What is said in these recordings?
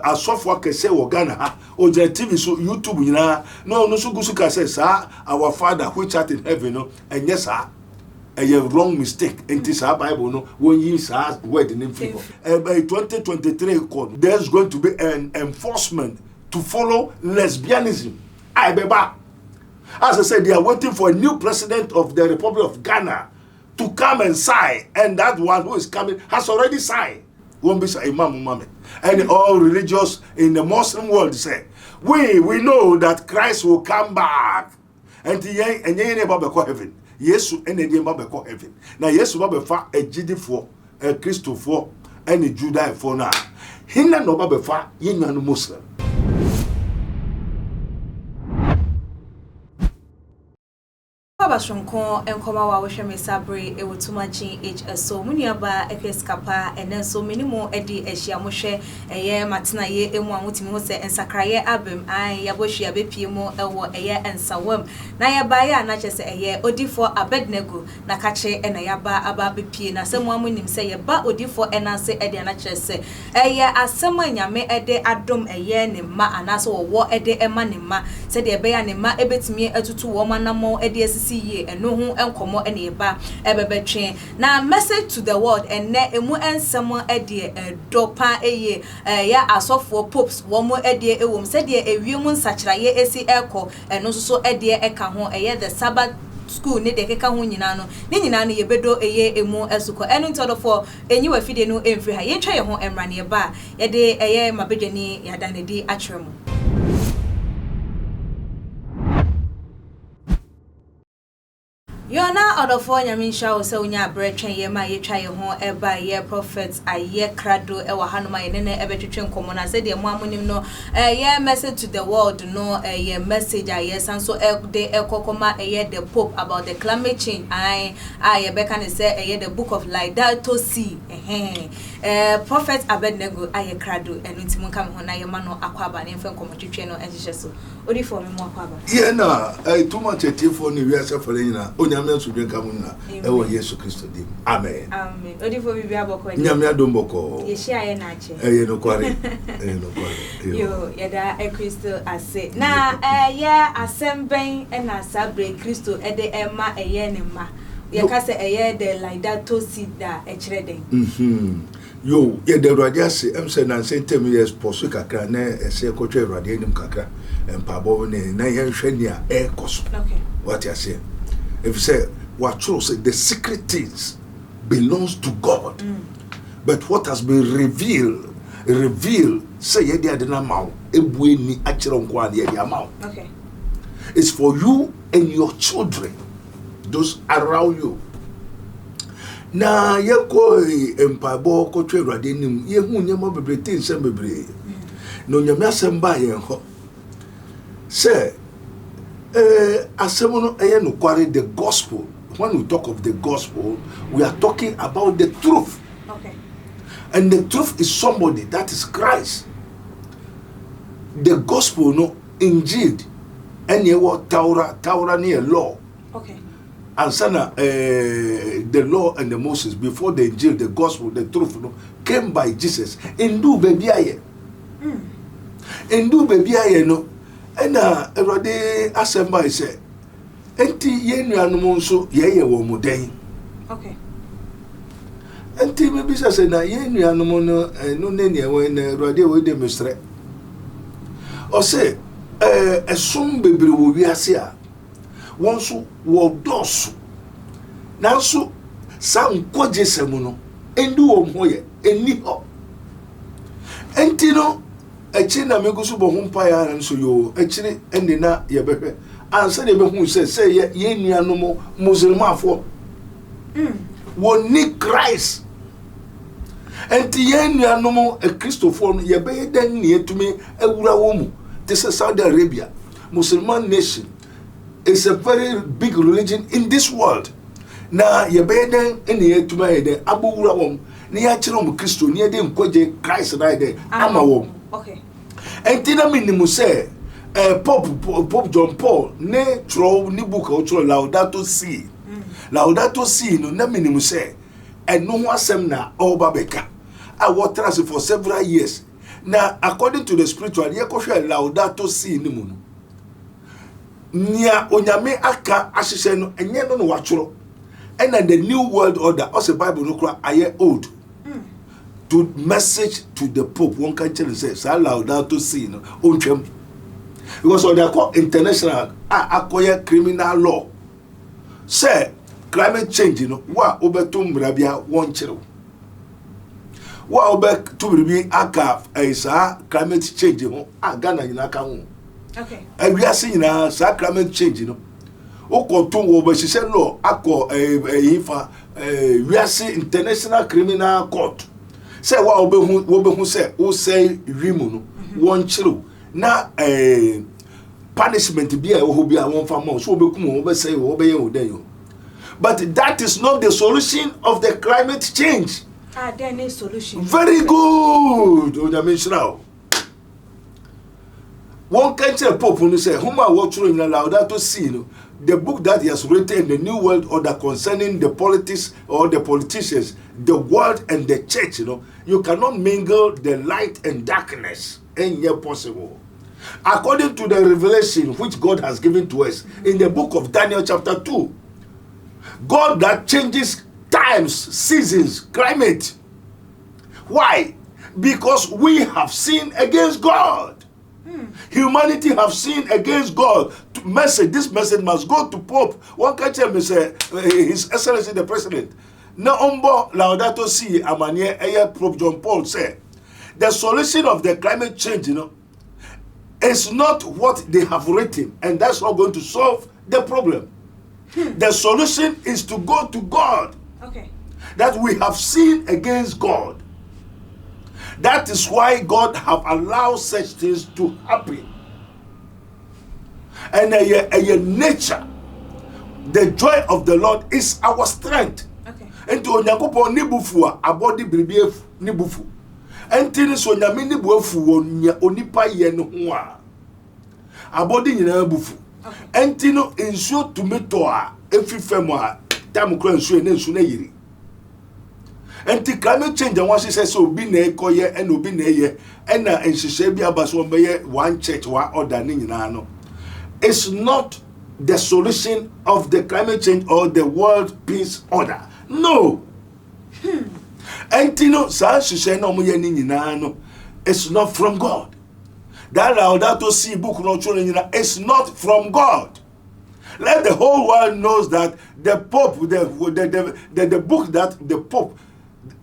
asofo kese wo Ghana ha o je TV so YouTube nyina no so gusu ka say sa our father which art in heaven no enye sa a wrong mistake into sa Bible no when you sa word in favor. By 2023 there's going to be an enforcement to follow lesbianism. I beba. As I said, they are waiting for a new president of the Republic of Ghana to come and sign, and that one who is coming has already signed. Won't be Imam Muhammad. And all religious in the Muslim world say, we know that Christ will come back. And ye never be called heaven. Yesu and the never be called heaven. Now Yesu be fa a Jidi for a Christo for and a Judah for now. Hinna no be fa ye no Muslim. Abashonko enkoma wa wohweme sabre ewutumachi HSO muniaba ekeskapa enen so minimo edi ehia mohwe eye matena ye emu amotimi ho se ensakraye abem an yabohia bepie mu ewo eye ensawam na yaba ya na chese eye odifo Abednego na kache ena yaba aba bepie na semu amonim se yeba odifo enanse edi na chese eye asema nyame ede adom eye ne ma anaso wo ede ema ne ma se de ebe ya ne ma ebetimi atutu wo manamo ede asisi ye eno hu enkomo ene eba ebebetwe na message to the world enne emu ensemo ede dopa eye ya asofo popes wo mo ede ewom se de ewiemu nsachiraye esi eko eno so ede eka ho eye the Sabbath school ne de keka ho nyina no ne nyina no yebedo eye emu esuko eno ntodofo enyi wa fide no emfri ha ye twa ye ho emra ne eba ye de eye mabedwani yadanedi akyeremo. Yona odofo nyaminsha wo se unya bretwen ye ma ye twa ye ho eba ye prophets aye krado e wa hanoma ye ne ebetwetwe nkomo na se de mo amonim no ye message to the world no ye message aye sanso de ekokoma ye the pope about the climate change aye beka ne se ye the book of light that to see prophet Abednego aye krado enu ntimu kam ho na ye ma no akwaba ne mfe nkomo twetwe no enhye so odi for me mo akwaba ye na too much etifo ni wi ase fere nyina nyame so dwen kamuna ewo Yesu Kristo dim amen amen odi fo bibia boko nyame adomboko ye shia ye na ache ye no kware no kware yo yeda Kristo ase na ye asemben na sabre Kristo ede ema eye ne ma ye ka se eye de like that to see da ekire den yo ye de Awurade ase em se na sentem years poso kakra na ese kotwe Awurade anim kakra empabo ne na ye hwe ni a ekoso okay what you say if you say what true say the secret things belongs to God but what has been revealed say ye dey adena mawo ebue ni akere nko ade ye amawo okay it's for you and your children those around you na ye ko empabo ko twa Awurade nim ye hu nyema bebre tin sem bebre no nyame asem ba ye ho say asemono eye no kware the gospel. When we talk of the gospel, we are talking about the truth. Okay. And the truth is somebody that is Christ. The gospel no indeed any what Torah near law. Okay. And sana the law and the Moses before the Injil, the gospel, the truth no came by Jesus. Indu baby aye. Indu baby aye no. Ena Awurade assemble say enti ye nuanom nso ye wo moden okay enti me bisa say na ye nuanom no no ne ne we na Awurade we de mesre o say esom bebre wo wiase a wonso wo doso nanso san koje semu no endu wo ho ye eni ho enti no echi na megusu bo humpa ya nso yo echiri ende na ye behwe ansa de behu se ye nuanom muslimafo woni Christ enti ye nuanom Kristofo no ye be dan ne etumi awura wo mu this is Saudi Arabia Muslim nation is a very big religion in this world na ye be dan ne etuma ye de abowura wo ne ya kire wo Kristo ne de nkoje Christ na de ama wo okay enti na minimu say Pope John Paul ne throw ni book o throw Laudato Si Laudato Si no na minimu say eno ho asem na oba beka a water for several years Now, according to the spiritual, ye ko hwe laudato si ni mu no. Nia onyame aka ahyehyɛ no enye no watworo. And then the new world order, also Bible no kra aye old. To message to the Pope, one can tell say, "Sa laudato si no ontwem." Because they are called international acquire criminal law. Say climate change, you know, wa obetum rabia one chero. Wa obek to be aka sa climate change, you know, Ghana in aka. Okay. And we are seeing sa climate change, you know. Okotum obesise law akọ ifa we are seeing international criminal court. Say wa obehu say o say wimu no one chero. Na punishment be a who be a one for more so obekum obesay obeye oden. But that is not the solution of the climate change. There is solution. Very good. Onyamishra. One country Pope who say, "Huma watch in laudato si no." The book that he has written in the New World Order concerning the politics or the politicians, the world and the church, you know, you cannot mingle the light and darkness. Ain't yet possible. According to the revelation which God has given to us in the book of Daniel chapter 2, God that changes times, seasons, climate. Why? Because we have sinned against God. Humanity have sinned against God. This message must go to Pope. One can tell me, say, His Excellency the President. Na umbo laudato si amanye Pope John Paul said, the solution of the climate change, you know, is not what they have written, and that's not going to solve the problem. The solution is to go to God. Okay. That we have sinned against God. That is why God have allowed such things to happen. And a nature, the joy of the Lord is our strength. Okay. And to onyakopo nibufu abodi biribi nibufu. Enti so nyame nibufu onipa ye no ho a. Abodi nyina bufu. Enti no ensuo tomato a efifem a tam kra ensuo na ensuo na yiri. Enti climate change and what she says so be na ekoye and obi na eye and na enhihye bi abaso be one church one order ni nyina no. It's not the solution of the climate change or the world peace order. No. Enti no sa hihye na omoye ni nyina no. It's not from God. That laudato si book no choro nyina is not from God. Let the whole world knows that the Pope, the book that the Pope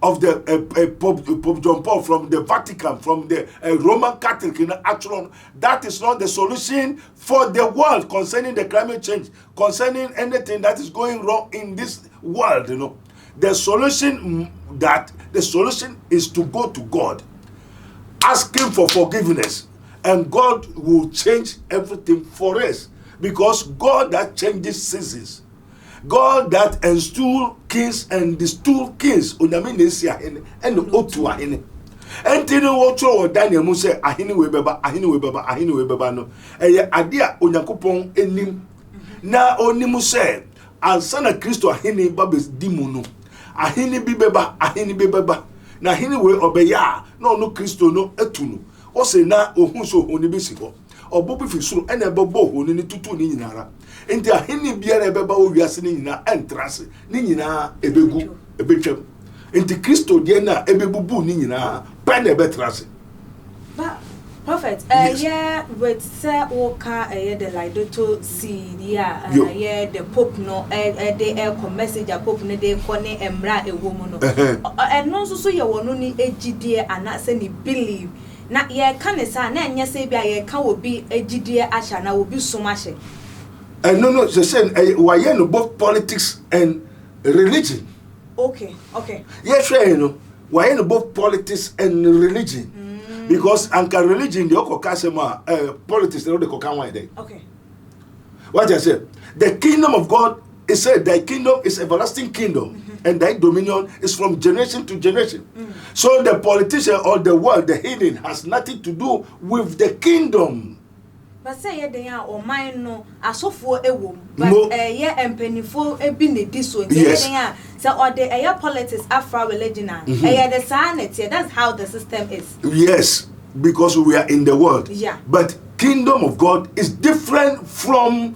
of the Pope John Paul from the Vatican, from the Roman Catholic, you know, actually, that is not the solution for the world concerning the climate change, concerning anything that is going wrong in this world. You know, the solution is to go to God, ask Him for forgiveness, and God will change everything for us, because God that changes seasons. God that install kings and distool kings onyame na esi ahene and otu ahene enti no wo tro Daniel mu say ahene we beba no eye ade a onyankopon enim na onim say ansa na Kristo ahene ba di mu no ahene bi beba na ahene we obeya na ono Kristo no etu no o say na ohun so oni bi si ho obobu fi suru ena bebo ho ni tutu ni nyinara enti ahene biara ebeba o wiase ni nyina entrase ni nyina ebegu ebetwam enti Kristo de na ebebubu ni nyina pa na ebetrase. But prophet yeah with say oka the laudato si dia the Pope no the message a Pope no de kone emra ewo mu no no so ye wono ni egidie ana se ni believe na ye kan sa na enya se bia ye ka obi egidie asha na obi somashe. No, they say why no both politics and religion. Okay. Yes, you know, why no both politics and religion? Because anka religion the okokasema politics no the kokan day. Okay. What I said, the kingdom of God is said thy kingdom is everlasting kingdom, and thy dominion is from generation to generation. So the politician or the world, the healing has nothing to do with the kingdom. But say ye dey o man no asofo ewom but ye empanifo ebi ne diso ye dey say or the politics afra religion the sa na that's how the system is. Yes. because we are in the world. Yeah. But kingdom of God is different from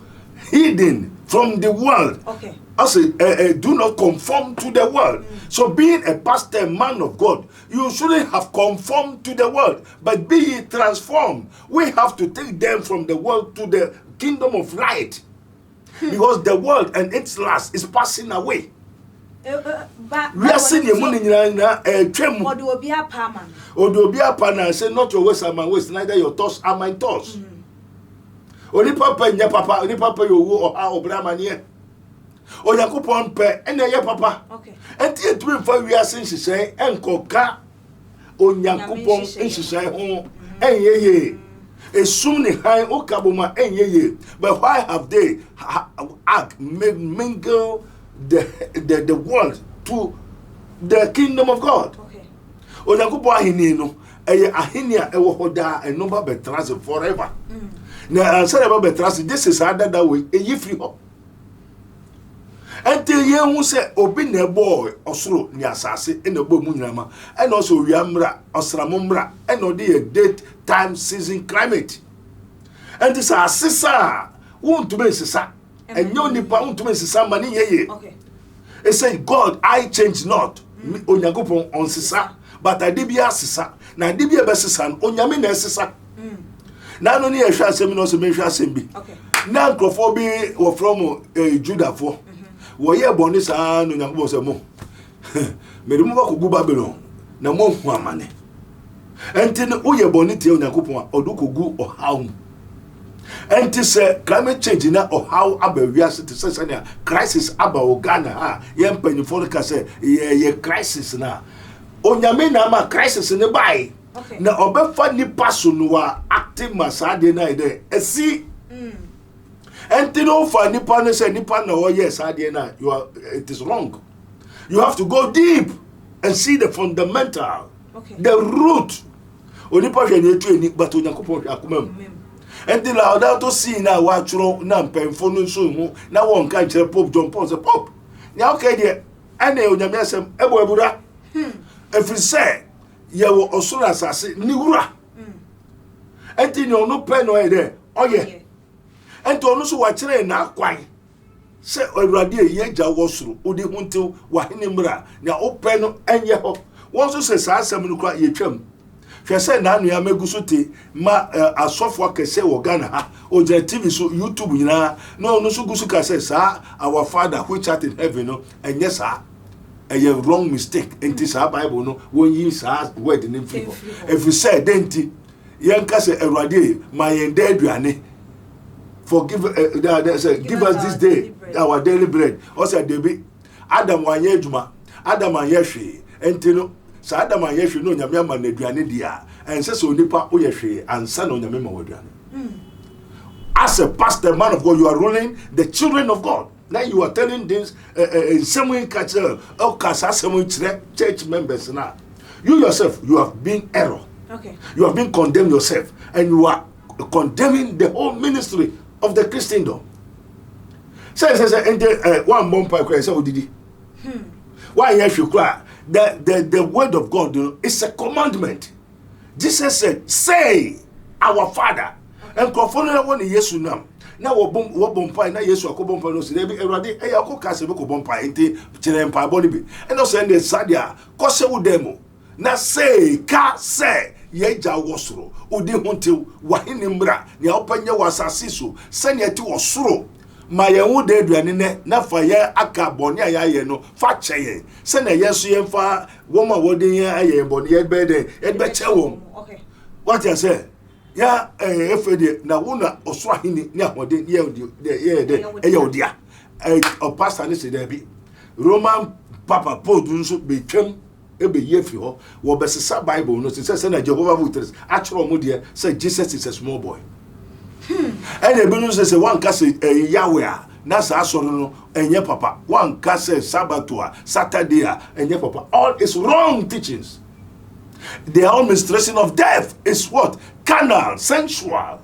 hidden, from the world. Okay. I say, do not conform to the world. So being a pastor, man of God, you shouldn't have conformed to the world, but be ye transformed. We have to take them from the world to the kingdom of light. Because the world and its lust is passing away. We are seeing the money in a tremor. Odobia Pana say, not your ways are my ways, neither your thoughts are my thoughts. Only papa and your papa, only papa you or how Brahmania. O Yakupon pe and your papa. Okay. And the 25 we are saying she say, and coca o Yakupon and she say, oh, and ye. Assume the high Okabuma and ye. But why have they mingle the world to the kingdom of God? Okay. O Yakupon Hinino, a Ahinia, a Wohoda, and no betrayal forever. Now, I said about betrayal, this is harder that way, a ye free hope. Until ye who say, Obin a boy or slow near Sassy in the Bomunama, and also Yamra or Sramumbra, and no dear date, time, season, climate. And this our sister won't to be sister, and you only bound to be somebody ye. Okay. It say, God, I change not on Yagopon on sister, but I did be a sister. Now, did be a best son on Yamin sister. Now, only a shall say, no, so may shall say be. Okay. Now, Crophobi or from Judah for. Woye boni sa no nyankopon se mo medum ba kogu Babylon na mo hu amane enti ne woye boni tie nyankopon odu kogu ohaw enti se climate change na ohaw abawiase te se na crisis aba Ghana ha ye mpanyifo ka se ye crisis na onyame na ma crisis ne bai na obefa nipa so no wa active masade na ide esi and no for nipa say nipa na oh yes na you are it is wrong. You have to go deep and see the fundamental, the root. Onipa hwe na etu eni but onyankopon hwe akomam. And the lauda to see na wa tworo na mpemfo no so hu na won kan kire Pope John Paul say Pope na okay there ene onyame asem ebo abura every say ye wo osoro asase ni wura enti ni onu pe no e there oye and to also watch na kwan say Awurade ye gya wosoro odi huntew wa henimra na open no enye ho won so say sa asem no kwa ye twam hwe say na anu ya meguso te ma asofo akese wo Ghana ha o je TV so YouTube nyina no no so gusu ka say sa our father which art in heaven no enye sa a wrong mistake enti sa Bible no won yin sa word in free if you say denti yanka say Awurade ma yende aduane forgive give us this day our daily bread. Also, Debbie Adam wanye juma Adam anyehwe entino sa Adam anyehwe no nyame ama na aduane dia and say so nipa oyehwe ansa no nyame ma waduane. As a pastor, man of God, you are ruling the children of God. Now you are telling this in some way culture church members now. You yourself, you have been error. Okay. You have been condemned yourself and you are condemning the whole ministry of the Christendom. Say one bumper cry say odidi. Why you cry? The word of God is a commandment. Jesus said, "Say, our Father." And confound one Yesu nam. Now wo bumper na Yesu akobumper no say be Erade e yakoka se be ko bumper enti kire mpa body bi. And also the sadia kose wo demo. Na say ka say ye gya wosoro odi hontew wahene mbra ne opanya wasase so sane ati wosoro ma ye hu de aduane ne na fa ye aka bone ayaye no fa kyeye sane ye so ye mfa woma wodin ye aye bone ye be de ye be kyewom. Okay, what you say ya efede na wona osoro ahene ne ahode ye odia o pastor ne se there bi Roman Papa Paul dun so be twem ebe yefi ho wo besesa Bible no say na Jehovah Witness actually mo de say Jesus is a small boy. And ebi no say one ka say Yahweh na sa asoro no enye papa one ka say Sabbath Saturday enye papa. All is wrong teachings. The administration of death is what? Carnal, sensual.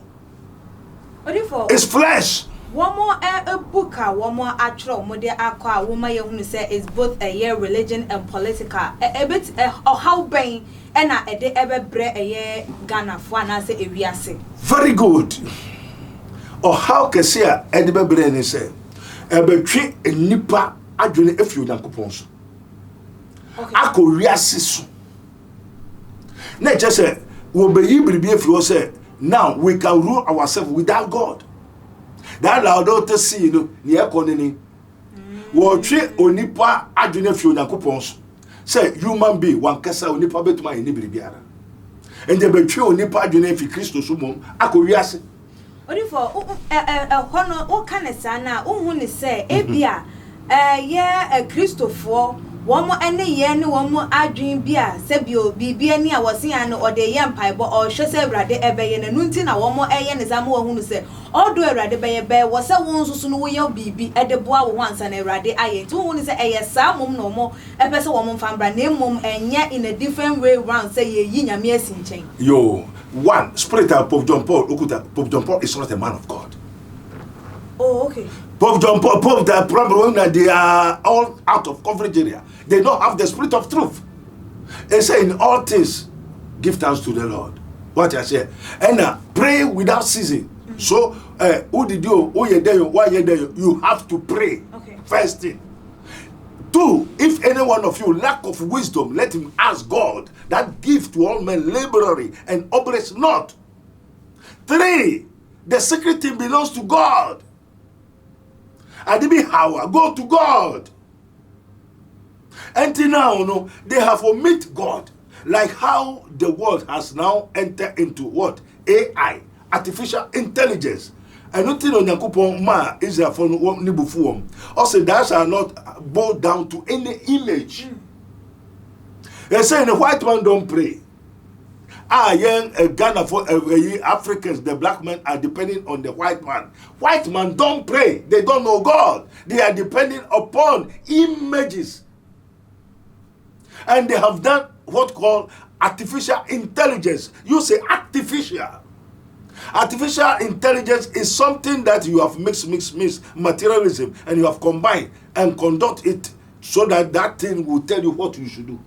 What if it's flesh. one more a book, one more actual, more dear aqua, woman who say is both a year religion and political. A bit or how brain and a day ever bread a year Ghana for an answer a reassay. Very good. Or how can say Edible Brain say a betray a nipper adrenaline if you don't coupons. I could reassess. Nature say, will be if you say, now we can rule ourselves without God. That allowed to see, near Conning. Will treat Onipa adrenaline if you don't coupons. Say, human being, one cassa Onipa bet my nibibiara. And the betray Onipa adrenaline if Christus sumum, I could reassess. Only for honor, all kind of sana, who say, Ebia, yeah, a Christopher. One more any year, no one more I dream beer, Sebio, be any I was seeing or the young pipe or Shose Rade Ebe and Nuntin, a one more ayan is a more who say, all do a Rade Bay bear was a one so soon will be at the bois once and a Rade I two one is a salmon no more, a person woman found by name mum and yet in a different way round say ye yin a mere sin chain. Yo, one spirit of Pope John Paul, Pope John Paul is not a man of God. Oh, okay. Pope John Paul, Pope the problem that they are all out of coverage area. They don't have the spirit of truth. They say in all things, give thanks to the Lord. What I say, and pray without ceasing. So, who did you? Who you there? Why you there? You have to pray. Okay. First thing. Two, if any one of you lack of wisdom, let him ask God that give to all men liberally and operate not. Three, the secret thing belongs to God. Adibi Hawa, go to God. Until now, no, they have omit God. Like how the world has now entered into what? AI, artificial intelligence. And nothing on Yakupon ma is a phone nibufuum. Also, that shall not bow down to any image. They say the white man don't pray. Young Ghana for Africans, the black men are depending on the white man. White man don't pray. They don't know God. They are depending upon images. And they have done what called artificial intelligence. You say artificial. Artificial intelligence is something that you have mixed materialism and you have combined and conduct it so that that thing will tell you what you should do.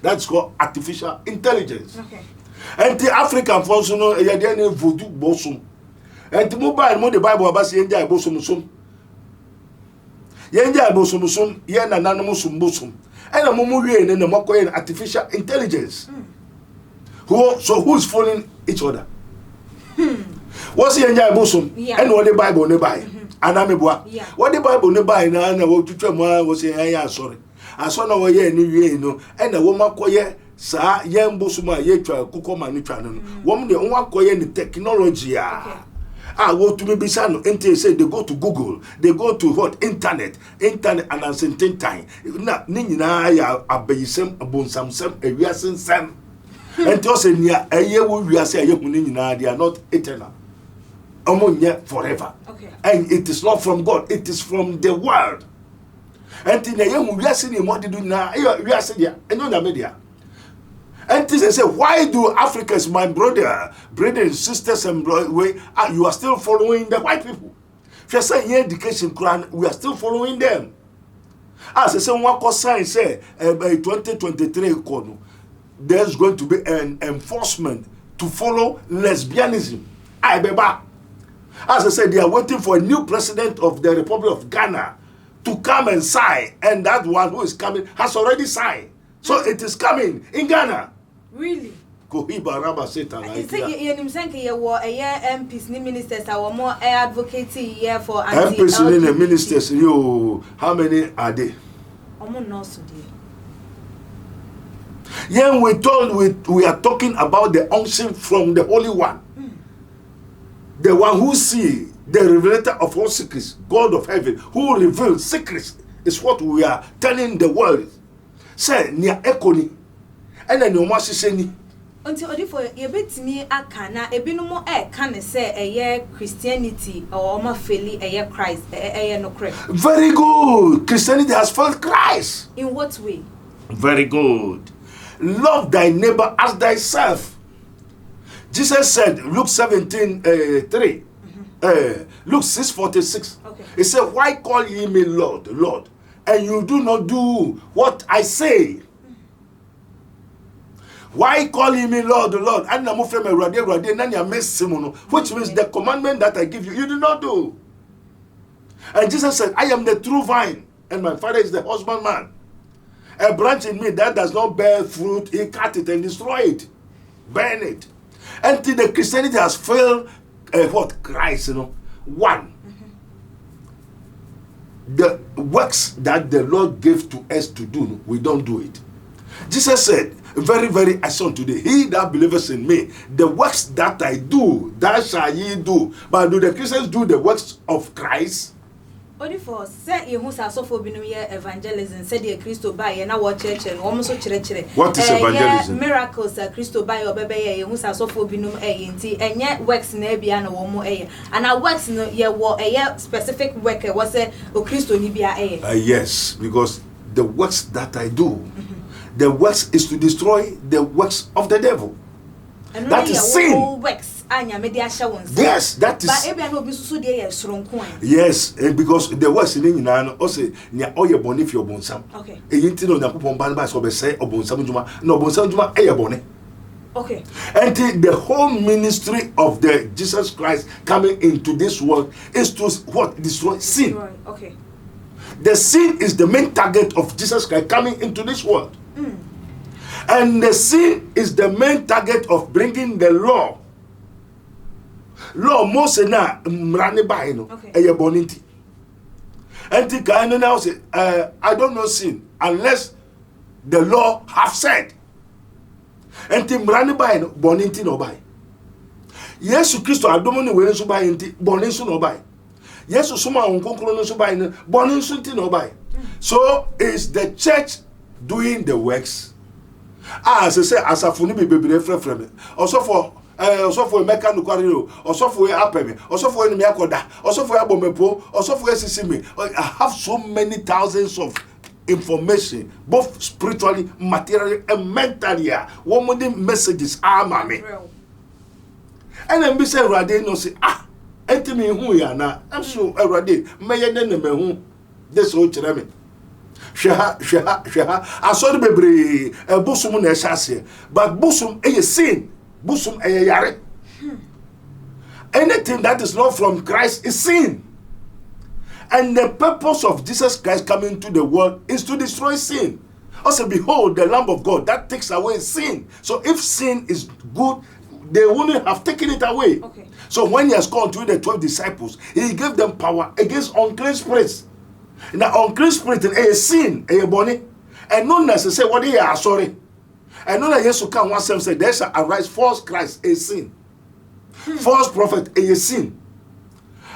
That's called artificial intelligence. Okay. And the African folks know a voodoo bosom. And the mobile more the Bible about Yenja bosom. Yenja bosom, yen and animosum bosom. And a mumu and the Moko artificial intelligence. Who's following each other? What's Yenja bosom? And what the Bible nearby? And I'm a boy. What the Bible nearby now and I will to was saying, sorry. I saw no way any no, and a woman koye. Sa yem bosuma ye twa kukoma ni twa no wom de onwa koye ni technology go to me bisa no ente say they go to Google, they go to what internet and an certain time na ni nyina ya abayisem abonsamsem ewiasensem ente o say nia eye wo wiase aye hu ni nyina they are not eternal omonye forever. Okay. And it is not from God, it is from the world. Ente na ye hu wiase ni mo de do na wiase dia enyo na media. And they say, why do Africans, my brothers, sisters, and you are still following the white people? If you say education, we are still following them. As I say, one cause science say, by 2023, there's going to be an enforcement to follow lesbianism. As I said, they are waiting for a new president of the Republic of Ghana to come and sign, and that one who is coming has already signed. So it is coming in Ghana. Really? Kohiba Raba Satan. I say you nimsanke ye wo MPs ni ministers are more advocating here for MPs ni ministers you how many are they? Omo no so dey. Yeah, we are talking about the unction from the Holy One. The one who see the revelator of all secrets, God of heaven, who reveals secrets is what we are telling the world. Say near ekoni. And then you must say ni. Until for ye betimi aka na ebinom ka ne say eye Christianity or ma feli eye Christ eye no correct. Very good. Christianity has failed Christ. In what way? Very good. Love thy neighbor as thyself. Jesus said, Luke 17:3. Luke 6:46. Okay. It said, why call ye me Lord, Lord, and you do not do what I say? Why call ye me Lord, Lord? Which means the commandment that I give you, you do not do. And Jesus said, I am the true vine, and my Father is the husbandman. A branch in me that does not bear fruit, he cut it and destroy it, burn it. Until the Christianity has failed, what? Christ, one. The works that the Lord gave to us to do, we don't do it. Jesus said, very, very assured today, he that believeth in me, the works that I do, that shall ye do. But do the Christians do the works of Christ? Only for say you who are so for being evangelism, said the Christo by and our church and almost church. What is evangelism? Miracles, Christo by or baby, who are so for being and yet works in Abiana or more and our works in a specific worker was a Christo Nibia. Yes, because the works that I do, the works is to destroy the works of the devil. And that is sin. Works. Yes, that is. Yes, because the words in Inana also near all your bonnet for bonsam. Okay. A yintino Napon Banba so say or bonsamjuma, no bonsamjuma, a bonnet. Okay. And the whole ministry of the Jesus Christ coming into this world is to what? Destroy sin. Okay. The sin is the main target of Jesus Christ coming into this world. And the sin is the main target of bringing the law. Law Moses na mrane by no eye boninti. Enti kan now say I don't know sin unless the law have said. Enti mrane by no boninti no by. Yesu Kristo adomo ni we nso by enti bonin so no by. Yesu suma onkonkro no so by no bonin so nti no by. So is the church doing the works? As I say asafuni be bebre frefreme. Also for Mecca no Quarrio, also for Apemi, also for Enemy Akoda, also for Abomepo, also for Sisimi. I have so many thousands of information, both spiritually, materially, and mentally. One of the messages are mommy. And then we say, Rade no say, Etimi who ya na, I'm so Rade, may then me who this old Jeremy. Sheha, I saw the baby, a bosom na shasi, but bosom a sin. Busum yare. Anything that is not from Christ is sin. And the purpose of Jesus Christ coming to the world is to destroy sin. Also, behold, the Lamb of God that takes away sin. So if sin is good, they wouldn't have taken it away. Okay. So when he has called to the 12 disciples, he gave them power against unclean spirits. Now, unclean spirit is a sin, a body, and not necessarily what they are sorry. And know that Jesus can once say there shall arise false Christ, a sin. False prophet, a sin.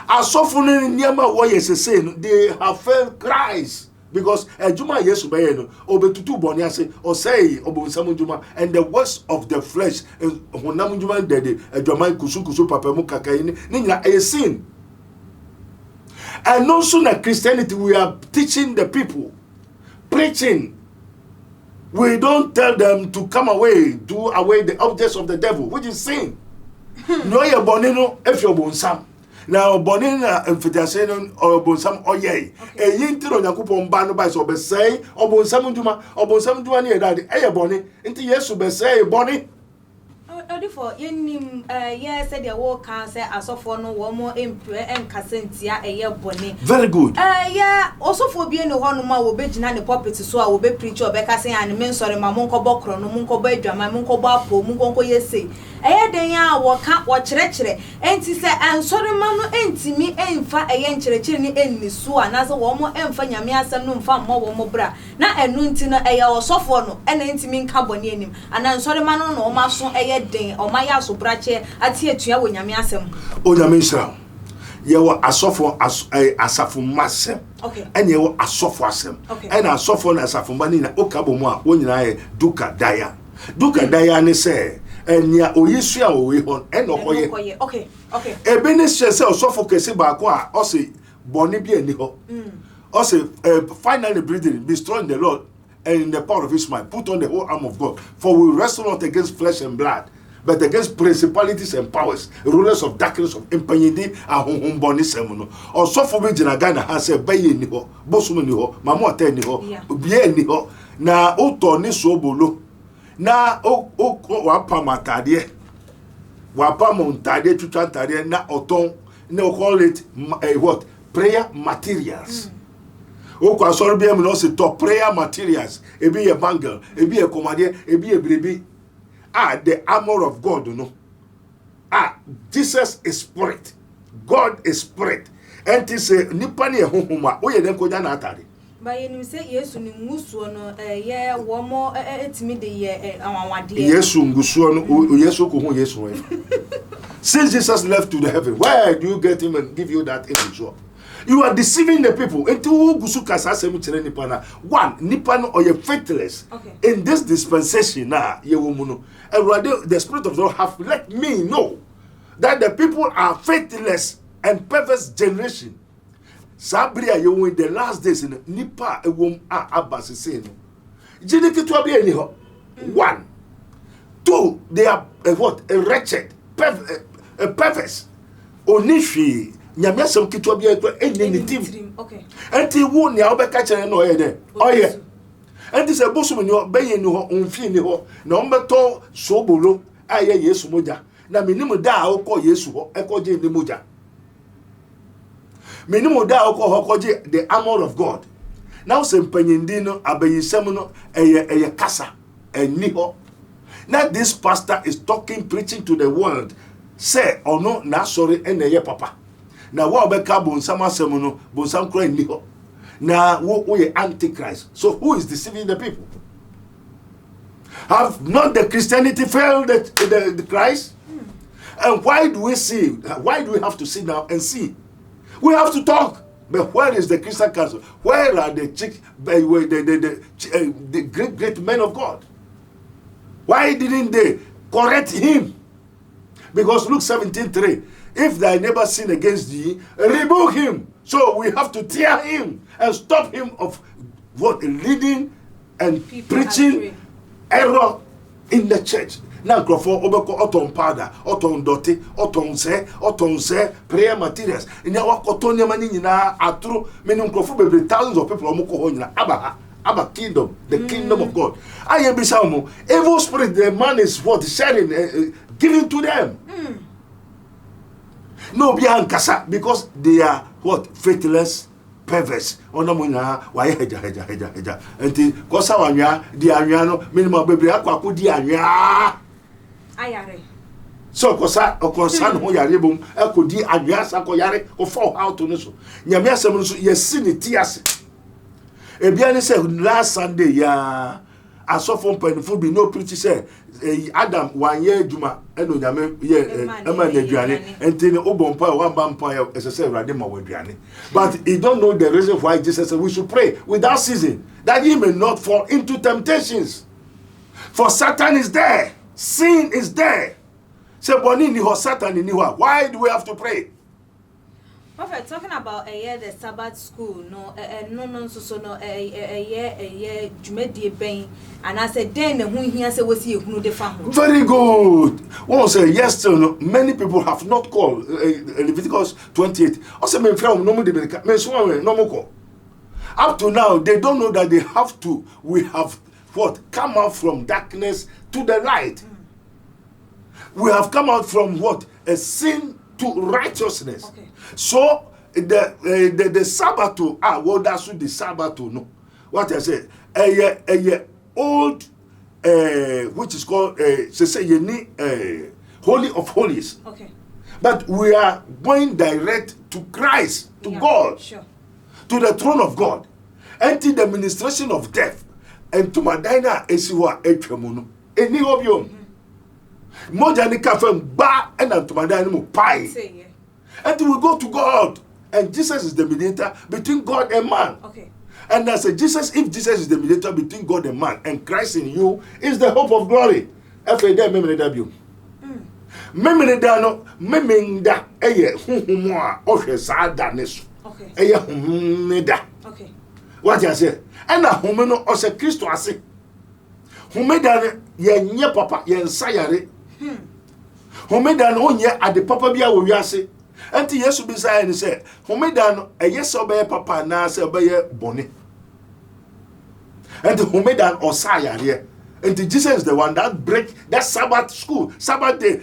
As often in Yama what is saying, they have failed Christ. Because Juma Yesu Bayeno, Obetutu Boniase, or say Obo Samujuma, and the works of the flesh, Honamujuma Dede, a Jamai Kusukusu Papamuka Kaini, Nina, a sin. And no sooner Christianity, we are teaching the people, preaching. We don't tell them to come away, do away the objects of the devil, which is sin. No, you're bonino if you're bonsam. Now, bonina and fitaseno or bonsam or yea. A yintro Yakupon Bano by so be say, or bonsamujuma, or bonsamujuma near daddy, a bonny, into yes to be say, bonny. For in yes, said the war cancer as of for no one more and Cassentia a year bonny. Very good. Yeah, also for being the one more will be Jinan the puppet so I will be preacher Becca and men sorry, my Munko Bokro, no Munko Bedra, my Munko Bapo, Munko yes. Then ya walk out watch retire, and she said, and sorry, Mamma, and me, and fa a yen chilling in Miss Swan as a woman, and for Yamias and Num more bra. Now a nuntina a or soft and intimate carbon in him, and I'm sorry, man, no master a day or my ass brache at here to you when Yamiasem. Oh, Yamisha, you were a software as a massem. Okay. And you were a software sem. Okay. And a software as a fumanina, Okaboma, when I Duka Daya. Duka Diane say. And ya oyisua owe hon eno koye. Okay. Ebenezer say osofokese ba kwa o say boni bi ani ho. O say finally breathing, be strong in the Lord and in the power of his might. Put on the whole arm of God. For we wrestle not against flesh and blood, but against principalities and powers, rulers of darkness of impanyidi ahohomboni semuno. Or so for me jina Ghana ha say baye ni ho, bosumu ni ho, mama ate ni ho, bie ni ho. Na oto ni sobolo. Na o wapa matade. Wapa montade tutantade na oton. They call it what? Prayer materials. Okwa sorry be no say to prayer materials. E be a bangle, e be a commandie, e be a baby. The armor of God, you know. Jesus is spirit. God is spirit. And it say nipa ne honhoma. O ye den ko na atare. Ba ye nim say Yesu ni ngusuo no ye wo mo etimi de ye anwawade. Yesu ngusuo no Yesu ko hu Yesu we. Since Jesus left to the heaven, where do you get him and give you that image? You are deceiving the people. One, nipa or you faithless. In this dispensation now, the Spirit of God have let me know that the people are faithless and perverse generation. Sabria, you in the last days in nipa a womb abasisino. One, two, they are what? A wretched, perverse, onishi. Nyame asem kitwa bia to enye team. Okay. Enti wo ne obeka kire no ye de. Oye. Enti se bosum ni obeye ni ho onfi ni ho na ombeto sobolo aye Yesu moja. Na menimu da akọ Yesu ho ekoje ni moja. Menimu da akọ ho koje the armor of God. Now se mpanyindi no abayisem no eye kasa eni ho. Now this pastor is talking, preaching to the world. Say or no na sorry ene papa. Na wa obeka bonsam asem no bonsam kra ni ho. Na wo ye antichrist. So who is deceiving the people? Have not the Christianity failed the Christ? And why do we see? Why do we have to sit down and see? We have to talk. But where is the Christian council? Where are the great men of God? Why didn't they correct him? Because Luke 17:3, if thy neighbor sin against thee, rebuke him. So we have to tear him and stop him of what leading and people preaching error in the church. Now, Crawford, Obeko, Oton Pada, Oton Dotti, Oton Se, prayer materials. In our Cotonia Manina, Atru, many Crawford, thousands of people, Omoko, Abba kingdom, the kingdom of God. I am Bisamo. Evil spirit, the man is what sharing, giving to them. No, Biancasa, because they are what? Faithless, perverse. Onamuna, why heja. And the Cosawanya, Diano, minimum baby, Aquaku Diana. Ayare. So, Cosa, or Consan, Hoyaribum, Akudi, Anyasa, Koyare, or fall out to Nusu. Yamiasa, yes, sin it, yes. Ebiane said last Sunday, I saw from Penfold be no pretty say Adam 1 year Juma, and Yame, and then Obompa, one vampire, as I said, Radima with Diani. But he don't know the reason why Jesus said we should pray without ceasing, that he may not fall into temptations. For Satan is there, sin is there. Say, Bonini or Satan in Niwa. Why do we have to pray? Prophet, talking about the Sabbath school, no, Jumedi Ben, and I said, then who he said was you who the family. Very good. One say, yes, many people have not called Leviticus 28. Also, my friend, no more. Up to now, they don't know that they have to. We have what? Come out from darkness to the light. We have come out from what? A sin to righteousness. Okay. So the Sabbath, what that's the Sabbath, no. What I say, a old, which is called, Holy of Holies. Okay. But we are going direct to Christ, to God, sure. To the throne of God, and to the ministration of death, and to Madina Esiwa Echemuno. Any of you. Mojanika from Ba and to Madina Pai. And we go to God. And Jesus is the mediator between God and man. Okay. And I say, if Jesus is the mediator between God and man, and Christ in you is the hope of glory. Okay. What I say? And a homeno or Christo I say. Who made that ye papa, ye sayare. homeda no onye ade papa bia wo wiase enti Yesu bi say ni say homeda no yes obeye papa na say obeye bone enti homeda osayare enti Jesus is the one that break that Sabbath school Sabbath day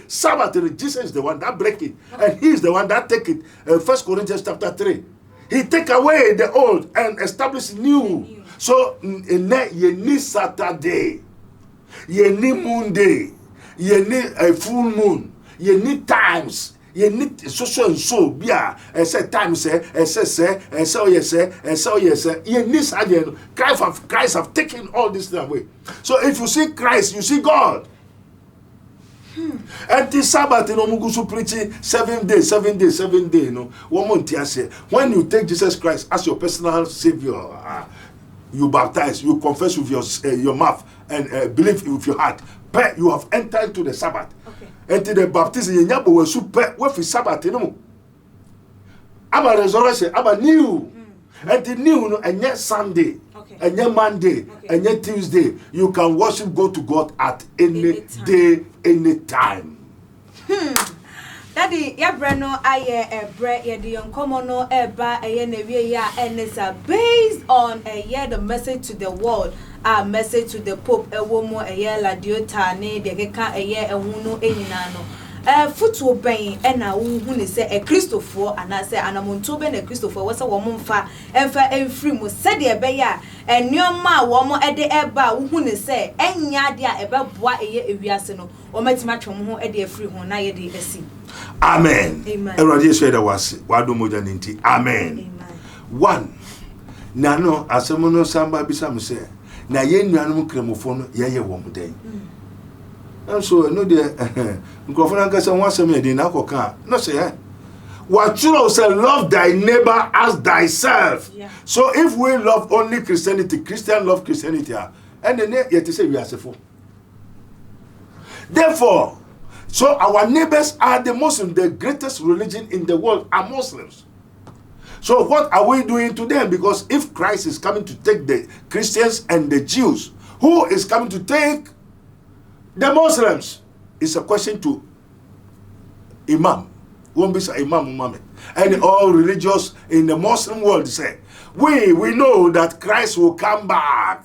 Jesus is the one that break it and he is the one that take it 1 Corinthians chapter 3 he take away the old and establish new. So in ye need Saturday, ye need moon day, ye need a full moon, ye need times, ye need so and so bia say time say ye need again. Christ have taken all this away. So if you see Christ, you see God. And this Sabbath, you know, Mugusu preaching 7 days, 7 days, 7 days. You know, one month say when you take Jesus Christ as your personal Savior, you baptize, you confess with your mouth and believe with your heart. But you have entered into the Sabbath. Okay. And the baptism, you know, was super. What is Sabbath? You know, about resurrection, about new, and the new, you know, and yet Sunday. And yet Monday, and yet Tuesday, you can worship God to God at any day, any time. Daddy, ya brano aye bre ye the uncommon no eba aye newie ya and it's based on the message to the world, a message to the Pope, a woman aye la diotane, the keka aye ehunu enyina futu ben na hu ne se Christopher ana se anamonto ben na Christopher wo se wo mfa emfa emfiri mu se de ebe ya enioma wo mo ede eba hu ne se enya de a ebe boa eye ewiase no o matima twom ho ede afiri ho na ye de esi. Amen. Everybody is said that was wado moja ninti. Amen. One. Na no asemono samba bisam se na ye nuanum kremofo no ye wo mo den. And so no de microphone can say one same dey na koka no say what you say love thy neighbor as thyself. So if we love only Christianity, Christian love Christianity and then yet say we are sinful. Therefore, so our neighbors are the Muslims, the greatest religion in the world are Muslims. So what are we doing to them? Because if Christ is coming to take the Christians and the Jews, who is coming to take the Muslims? It's a question to Imam. Won't be Imam Muhammad. And all religious in the Muslim world say, we know that Christ will come back.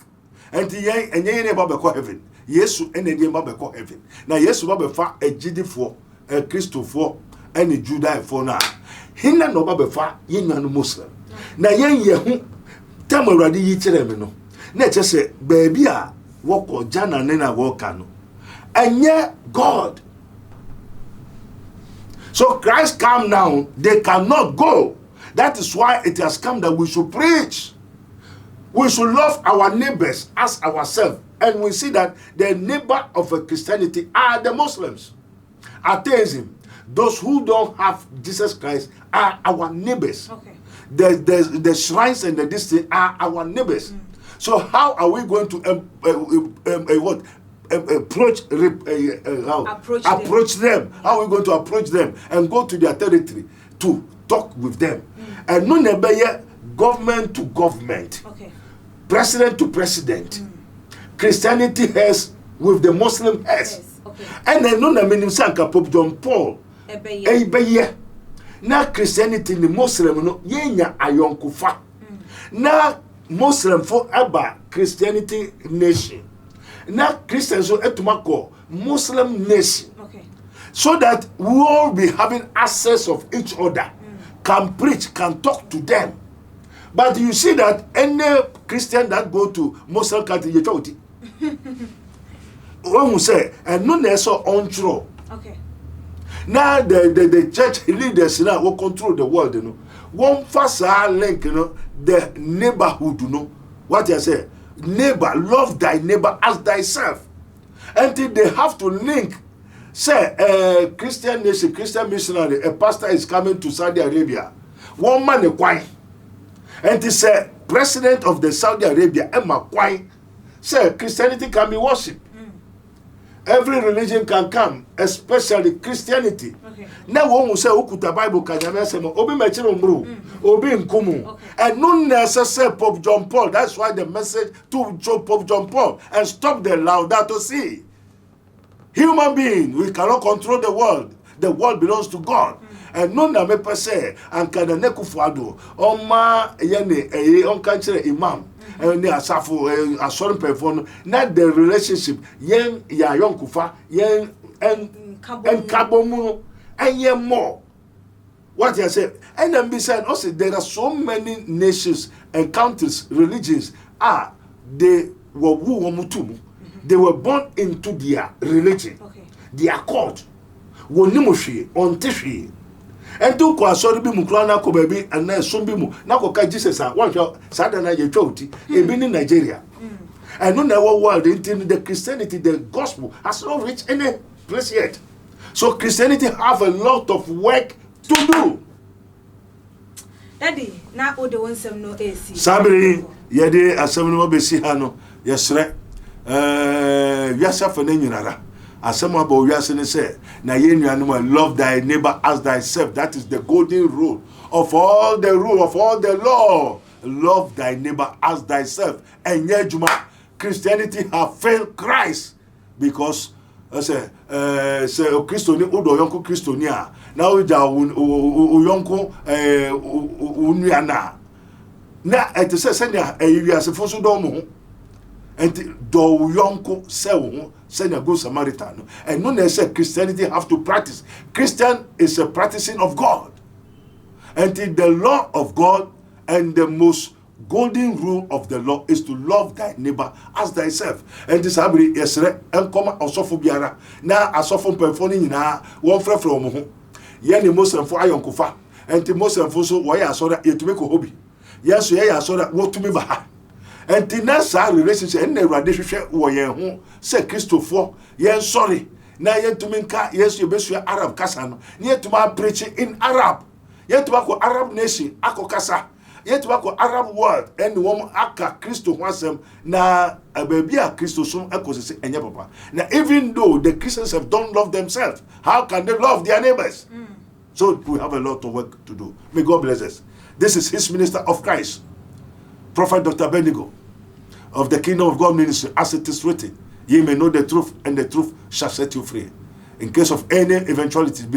And ye never be called heaven. Yesu ene die mba beko heaven. Na Yesu ba befa agidifo, a Christopher, and a Judah for na. Hinna no ba befa yenanu Muslim. Na yen ye hu tam awrade yi kire me no. Na che se baabi a woko jana ne na woka no. Enye God. So Christ come now, they cannot go. That is why it has come that we should preach. We should love our neighbors as ourselves. And we see that the neighbor of a Christianity are the Muslims. Atheism, those who don't have Jesus Christ are our neighbors. Okay. The shrines and the district are our neighbors. So how are we going to approach them? How are we going to approach them and go to their territory to talk with them? And no never government to government, president to president. Christianity has with the Muslim has. Yes, okay. And then no na menim sanka Pope John Paul. Ebeye. Na Christianity ni Muslim no yenya ayonkufa. Na Muslim for aba Christianity nation. Na Christians so etumako Muslim nation. Okay. So that we all be having access of each other. Can preach, can talk to them. But you see that any Christian that go to Muslim country, you talk to when we say and no so untrue. Okay. Now the church leaders now will control the world, you know. One first link, you know, the neighborhood, you know. What I say, neighbor, love thy neighbor as thyself. Until they have to link. Say a Christian nation, Christian missionary, a pastor is coming to Saudi Arabia. One man a quiet. And he said, President of the Saudi Arabia, Emma Kwai, said Christianity can be worshipped. Every religion can come, especially Christianity. Okay. Now one will say, Okuta Bible can Obi Mechirumru, Obi Nkumu. And no necessary Pope John Paul. That's why the message to Pope John Paul and stop the Laudato Si. human being, we cannot control the world. The world belongs to God. And no na me per se and can the nekufuado oma yene on country imam and ne asafo asori perform not the relationship yen ya yonkufa yen and kabomu and yen more. What I say, and then beside also there are so many nations and countries, religions they were they were born into their religion, their cult. Wonimushi on tishi. And to kwa sorry be mukrana ko baby and na so be mu na ko ka Jesus a one sada na ye twoti e bi in Nigeria. And no na world into the Christianity, the gospel has not reached any place yet. So Christianity have a lot of work to do. Daddy, na o de wonsem no AC. Sabri ye de asem no be si ha no yesre wiasa fa na nyinara. Asem about wiase ne say na ye nuanom love thy neighbor as thyself. That is the golden rule of all the law. Love thy neighbor as thyself. And yejuma Christianity have failed Christ because say Christo ni odo yonko Christo ni a na o ja yonko unuana na ete say na wiase fo so do mo and do yonko se wo send a good Samaritan. And no necessarily Christianity have to practice. Christian is a practicing of God. And the law of God and the most golden rule of the law is to love thy neighbor as thyself. And this habri yesre and come asofo biara na asofo performing na one friend from ho. Ye ni Muslim for ayonkufa. And the Muslim for so why asora yetume ko hobby. Yes, ye asora wotumi ba. And the next relationship and the relationship wo yen ho say Christopher yen sorry na yen to minka yes you be Arab kasa no yen to ma preach in Arab yen to ko Arab nation akokasa yen to ko Arab world and wo aka Christo wasem na baby a Christo so ekosese enye papa. Now even though the Christians have don't love themselves, how can they love their neighbors? So we have a lot of work to do. May God bless us. This is his minister of Christ, Prophet Dr. Abednego of the Kingdom of God Ministry, as it is written, ye may know the truth, and the truth shall set you free. In case of any eventuality, so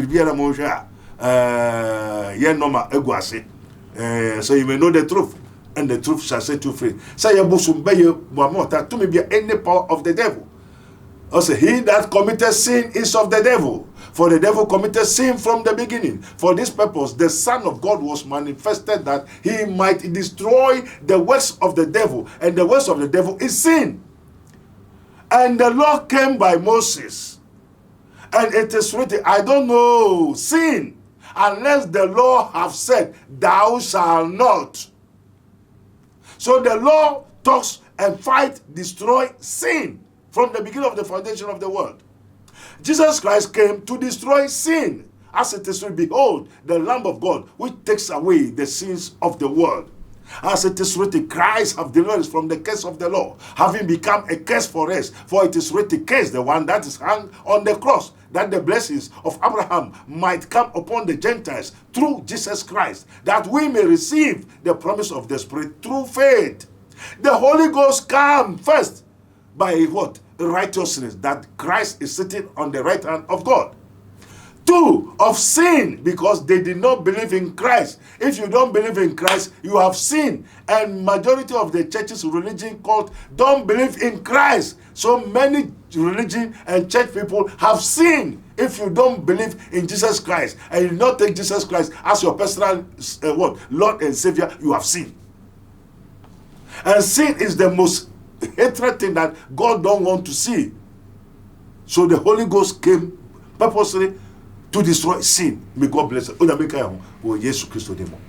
you may know the truth, and the truth shall set you free. Say to me be any power of the devil. Also, he that committed sin is of the devil. For the devil committed sin from the beginning. For this purpose, the Son of God was manifested that he might destroy the works of the devil. And the works of the devil is sin. And the law came by Moses. And it is written, I don't know sin, unless the law have said, thou shalt not. So the law talks and fight, destroy sin from the beginning of the foundation of the world. Jesus Christ came to destroy sin. As it is written, behold, the Lamb of God, which takes away the sins of the world. As it is written, Christ have delivered us from the curse of the law, having become a curse for us. For it is written, curse the one that is hung on the cross, that the blessings of Abraham might come upon the Gentiles through Jesus Christ, that we may receive the promise of the Spirit through faith. The Holy Ghost come first by what? Righteousness, that Christ is sitting on the right hand of God. 2, of sin, because they did not believe in Christ. If you don't believe in Christ, you have sinned. And majority of the churches, religion called, don't believe in Christ. So many religion and church people have sinned. If you don't believe in Jesus Christ and you not take Jesus Christ as your personal Lord and Savior, you have sinned. And sin is the most hatred thing that God don't want to see. So the Holy Ghost came purposely to destroy sin. May God bless us.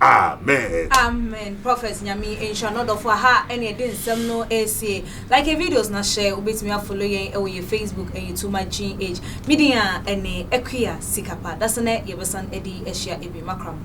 Amen. Amen. Prophet Nyami insha not of ha any din sem no AC. Like a videos na share obet me follow yen e your Facebook and YouTube my GH. Media any equia sikapa. That's na yebesan edi ehia ebi makram.